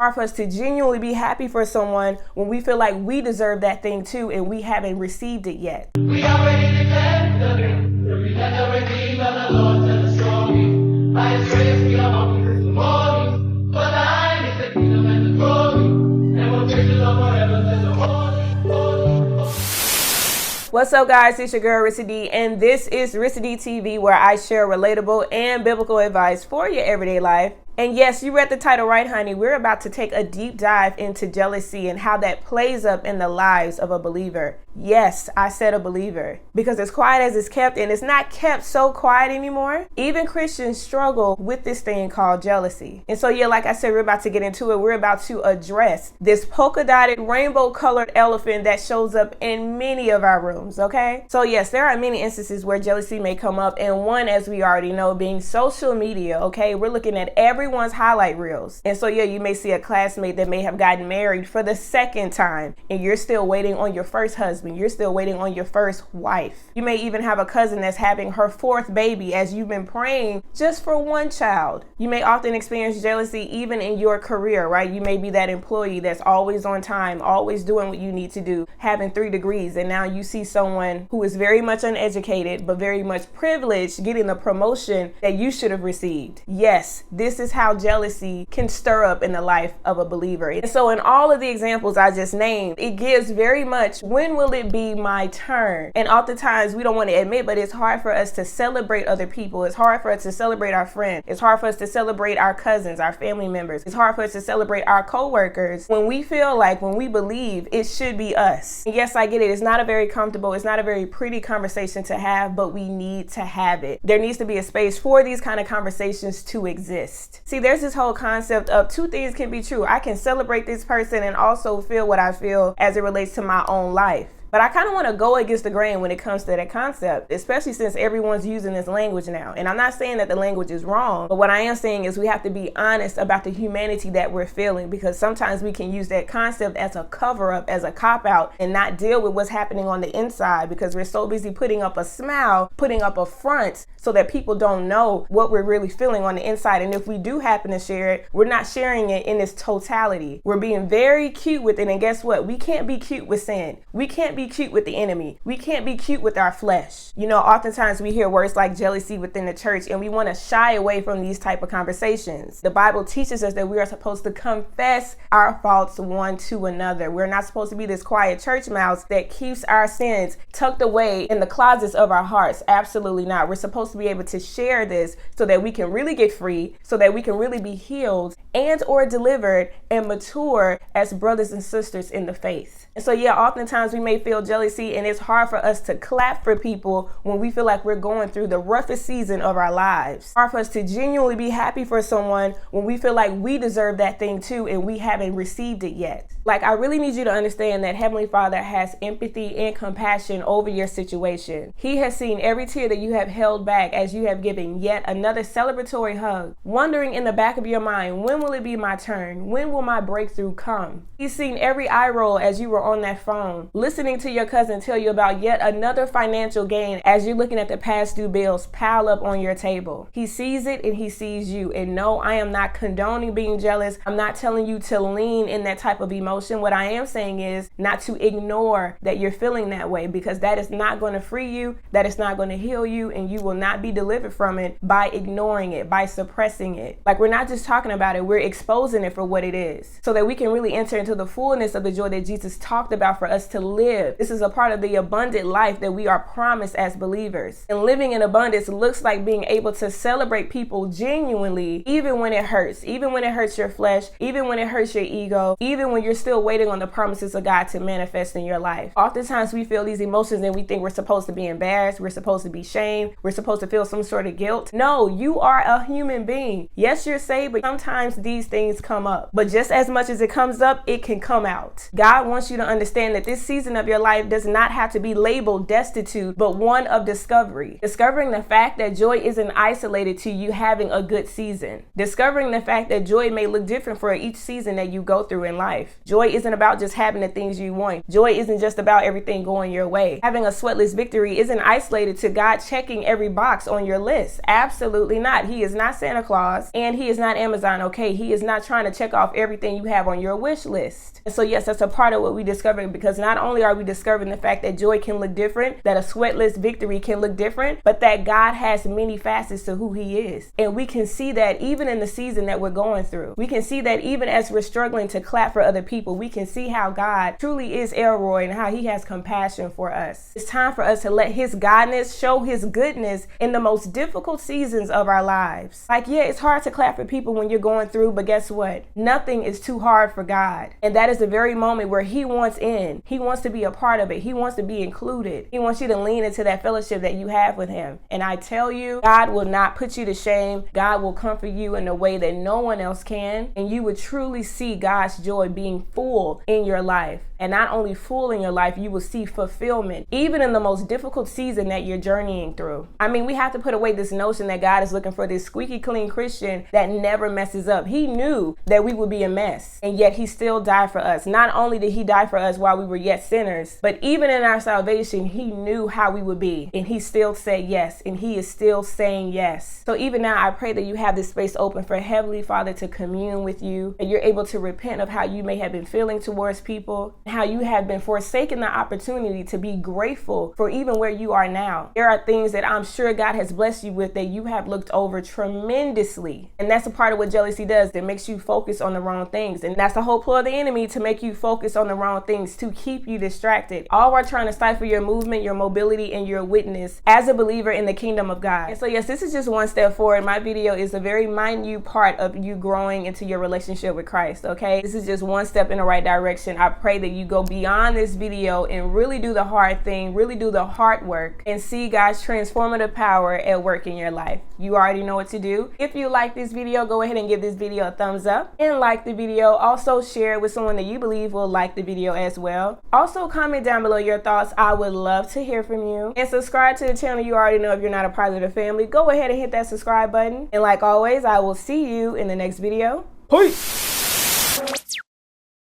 Hard for us to genuinely be happy for someone when we feel like we deserve that thing too and we haven't received it yet. We already declared the we let the redeemed of the Lord tell the story. By His grace we are walking this morning. For thine is the kingdom and the glory, and we'll praise the Lord forever. Let the holy. What's up, guys? It's your girl Rissa D, and this is Rissa D TV, where I share relatable and biblical advice for your everyday life. And yes, you read the title right, honey. We're about to take a deep dive into jealousy and how that plays up in the lives of a believer. Yes, I said a believer, because as quiet as it's kept, and it's not kept so quiet anymore, even Christians struggle with this thing called jealousy. And so, yeah, like I said, we're about to get into it. We're about to address this polka dotted, rainbow colored elephant that shows up in many of our rooms, okay? So yes, there are many instances where jealousy may come up, and one, as we already know, being social media, okay? We're looking at everyone's highlight reels. And so, yeah, you may see a classmate that may have gotten married for the second time, and you're still waiting on your first husband. You're still waiting on your first wife. You may even have a cousin that's having her fourth baby as you've been praying just for one child. You may often experience jealousy even in your career, right? You may be that employee that's always on time, always doing what you need to do, having 3 degrees, and now you see someone who is very much uneducated but very much privileged getting the promotion that you should have received. Yes, this is how jealousy can stir up in the life of a believer. And so in all of the examples I just named, it gives very much, when will it be my turn? And oftentimes we don't want to admit, but it's hard for us to celebrate other people. It's hard for us to celebrate our friends. It's hard for us to celebrate our cousins, our family members. It's hard for us to celebrate our coworkers when we feel like, when we believe it should be us. And yes, I get it. It's not a very comfortable, it's not a very pretty conversation to have, but we need to have it. There needs to be a space for these kind of conversations to exist. See, there's this whole concept of 2 things can be true. I can celebrate this person and also feel what I feel as it relates to my own life. But I kind of want to go against the grain when it comes to that concept, especially since everyone's using this language now. And I'm not saying that the language is wrong, but what I am saying is we have to be honest about the humanity that we're feeling, because sometimes we can use that concept as a cover up, as a cop out, and not deal with what's happening on the inside, because we're so busy putting up a smile, putting up a front, so that people don't know what we're really feeling on the inside. And if we do happen to share it, we're not sharing it in its totality. We're being very cute with it. And guess what? We can't be cute with sin. We can't be cute with the enemy. We can't be cute with our flesh. You know, oftentimes we hear words like jealousy within the church, and we want to shy away from these type of conversations. The Bible teaches us that we are supposed to confess our faults one to another. We're not supposed to be this quiet church mouse that keeps our sins tucked away in the closets of our hearts. Absolutely not. We're supposed to be able to share this so that we can really get free, so that we can really be healed and or delivered and mature as brothers and sisters in the faith. And so, yeah, oftentimes we may feel jealousy, and it's hard for us to clap for people when we feel like we're going through the roughest season of our lives. It's hard for us to genuinely be happy for someone when we feel like we deserve that thing too and we haven't received it yet. Like, I really need you to understand that Heavenly Father has empathy and compassion over your situation. He has seen every tear that you have held back as you have given yet another celebratory hug, wondering in the back of your mind, when will it be my turn? When will my breakthrough come? He's seen every eye roll as you were on that phone, listening to your cousin tell you about yet another financial gain as you're looking at the past due bills pile up on your table. He sees it and he sees you. And no, I am not condoning being jealous. I'm not telling you to lean in that type of emotion. What I am saying is not to ignore that you're feeling that way, because that is not going to free you. That is not going to heal you, and you will not be delivered from it by ignoring it, by suppressing it. Like, we're not just talking about it, we're exposing it for what it is, so that we can really enter into the fullness of the joy that Jesus talked about for us to live. This is a part of the abundant life that we are promised as believers. And living in abundance looks like being able to celebrate people genuinely, even when it hurts, even when it hurts your flesh, even when it hurts your ego, even when you're still waiting on the promises of God to manifest in your life. Oftentimes we feel these emotions and we think we're supposed to be embarrassed, we're supposed to be shamed, we're supposed to feel some sort of guilt. No, you are a human being. Yes, you're saved, but sometimes these things come up. But just as much as it comes up, it can come out. God wants you to understand that this season of your life does not have to be labeled destitute, but one of discovery. Discovering the fact that joy isn't isolated to you having a good season. Discovering the fact that joy may look different for each season that you go through in life. Joy isn't about just having the things you want. Joy isn't just about everything going your way. Having a sweatless victory isn't isolated to God checking every box on your list. Absolutely not. He is not Santa Claus, and he is not Amazon, okay? He is not trying to check off everything you have on your wish list. And so yes, that's a part of what we discovered, because not only are we discovering the fact that joy can look different, that a sweatless victory can look different, but that God has many facets to who he is. And we can see that even in the season that we're going through. We can see that even as we're struggling to clap for other people, we can see how God truly is Elroy and how he has compassion for us. It's time for us to let his godness show his goodness in the most difficult seasons of our lives. Like, yeah, it's hard to clap for people when you're going through, but guess what? Nothing is too hard for God. And that is the very moment where he wants in. He wants to be a part of it. He wants to be included. He wants you to lean into that fellowship that you have with him. And I tell you, God will not put you to shame. God will comfort you in a way that no one else can. And you would truly see God's joy being full in your life. And not only full in your life, you will see fulfillment, even in the most difficult season that you're journeying through. I mean, we have to put away this notion that God is looking for this squeaky clean Christian that never messes up. He knew that we would be a mess, and yet he still died for us. Not only did he die for us while we were yet sinners, but even in our salvation, he knew how we would be, and he still said yes, and he is still saying yes. So even now, I pray that you have this space open for Heavenly Father to commune with you, and you're able to repent of how you may have been feeling towards people, how you have been forsaking the opportunity to be grateful for even where you are now. There are things that I'm sure God has blessed you with that you have looked over tremendously. And that's a part of what jealousy does, that makes you focus on the wrong things. And that's the whole ploy of the enemy, to make you focus on the wrong things, to keep you distracted. All while trying to stifle your movement, your mobility, and your witness as a believer in the kingdom of God. And so yes, this is just one step forward. My video is a very minute part of you growing into your relationship with Christ, okay? This is just one step in the right direction. I pray that you go beyond this video and really do the hard thing, really do the hard work, and see God's transformative power at work in your life. You already know what to do. If you like this video, go ahead and give this video a thumbs up and like the video. Also share it with someone that you believe will like the video as well. Also comment down below your thoughts. I would love to hear from you. And subscribe to the channel. You already know, if you're not a part of the family, go ahead and hit that subscribe button. And like always, I will see you in the next video. Peace!